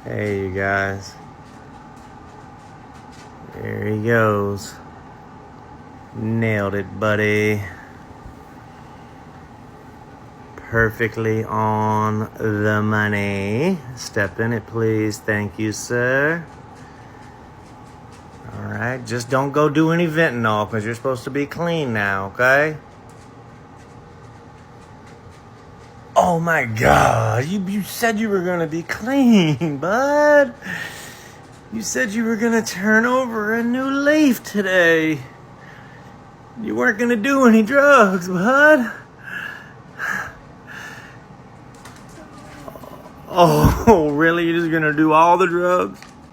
Hey, you guys. There he goes. Nailed it, buddy. Perfectly on the money. Step in it, please. Thank you, sir. All right, just don't go do any fentanyl because you're supposed to be clean now, okay? Oh my God, you said you were gonna be clean, bud. You said you were gonna turn over a new leaf today. You weren't gonna do any drugs, bud. Oh, really? You're just gonna do all the drugs?